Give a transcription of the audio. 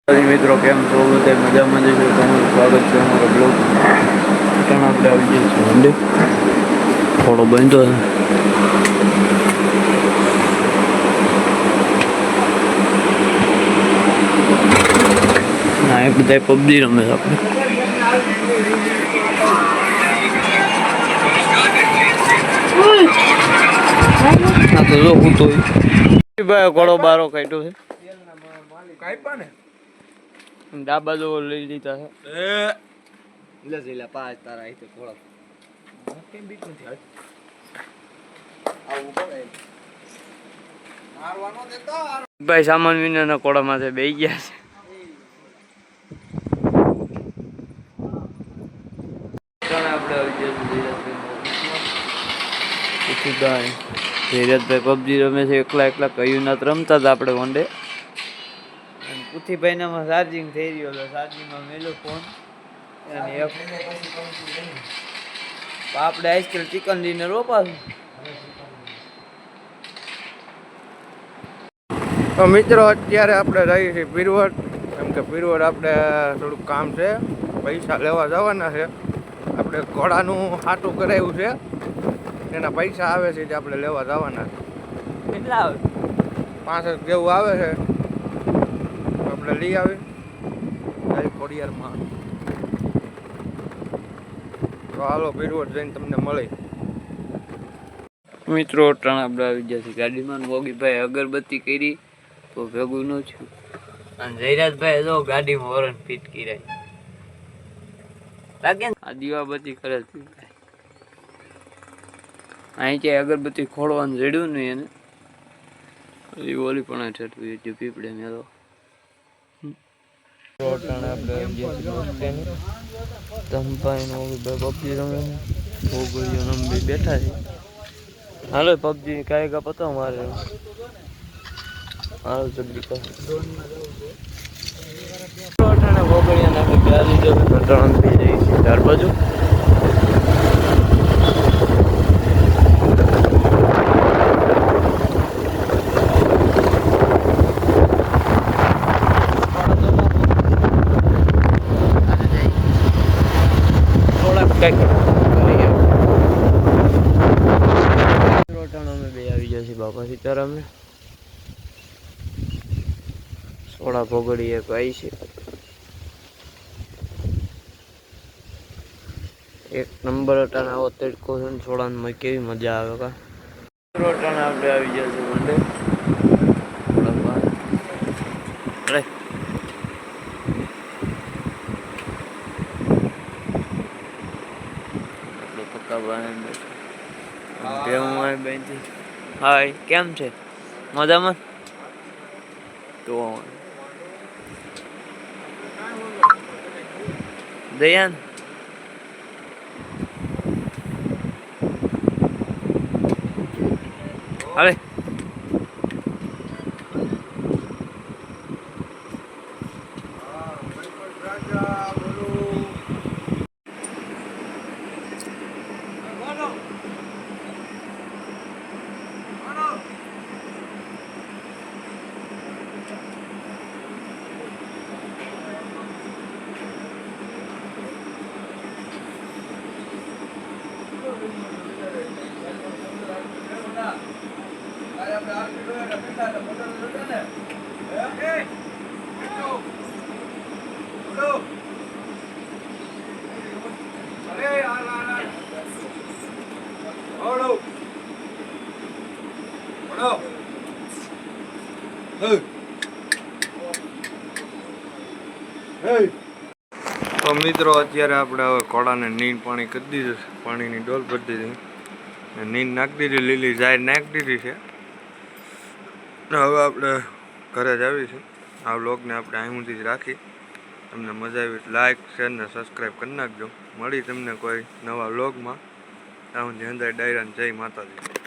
મિત્રો કેમ છો? બધા મજામાં જશો. તમારું સ્વાગત છે અમારા બ્લોગ. પણ આપણે આવી જઈએ છીએ મંદિર. થોડો બંધો છે. ના એ બધા પબજી રમે છે આપણે. ના તો જો હું તો ભાઈ ઘોડો બારો કાઢ્યો છે. ડાબા જો લઈ લીધા છે. પાંચ તારા અહીં થોડા કેમ બીક નથી ભાઈ સામાન વિનાના કોડામાં બેસી ગયા છે. ધીરજભાઈ પબજી રમે છે. એકલા કયું ના રમતા હતા આપણે વન ડે. પુથીભાઈ નામાં ચાર્જિંગ થઈ રહ્યો હતો. ચાર્જિંગમાં મેલો ફોન અને આપણે આઈસ્ક્રીમ ચિકન ડિનર રોપાશું. તો મિત્રો અત્યારે આપણે રહીએ છીએ પીરવડ. કેમ કે પીરવડ આપણે થોડુંક કામ છે, પૈસા લેવા જવાના છે. આપણે ઘોડાનું હાટું કરાવ્યું છે, એના પૈસા આવે છે જે આપણે લેવા જવાના છે. કેટલા આવે? 5 જેવું આવે છે. આપણે લઈ આવી ખોડિયારમાં. તો હાલો પીરવડ જઈને તમને મળી. મિત્રો ત્રણ આપણે આવી ગયા છે ગાડીમાં. મોગીભાઈ અગરબત્તી કરી તો ભેગું ન થયું. અને જયરાજભાઈ જો ગાડીમાં હોર્ન ફિટ કર્યા લાગે ને. આ દીવાબત્તી કરે છે અહીં ક્યાંય અગરબત્તી ખોડવાનું જડ્યું નહીં એને ઓલી પણ ઠેઠવી હતી પીપળે મેળો. બેઠા છે. હાલો પબજી કાંઈ કા પતો મારે. હાલો જલ્દી કહો. ચાર બાજુ બાપા સીતારામ સોડા ભોગડી એક આવી છે. એક નંબર અટાણા આવો તડકો છે ને સોડામાં કેવી મજા આવે કા. અટાણા આપણે આવી ગયા છે મંડે. હાય કેમ છે? મજામાં? તો દયાન હવે તો મિત્રો અત્યારે આપણે હવે ઘોડાને નીંદ પાણી કરી દીધું છે. પાણીની ડોલ ભરી દીધી, નીંદ નાખી દીધી, લીલી જાહેર નાખી દીધી છે. હવે આપણે ઘરે જ આવી છે. આ વ્લોગને આપણે અહીં સુધી જ રાખી. તમને મજા આવી લાઈક શેર ને સબસ્ક્રાઈબ કરી નાખજો. મળી તમને કોઈ નવા વ્લોગમાં. ત્યાં સુધી અંદર ડાયરાને જય માતાજી.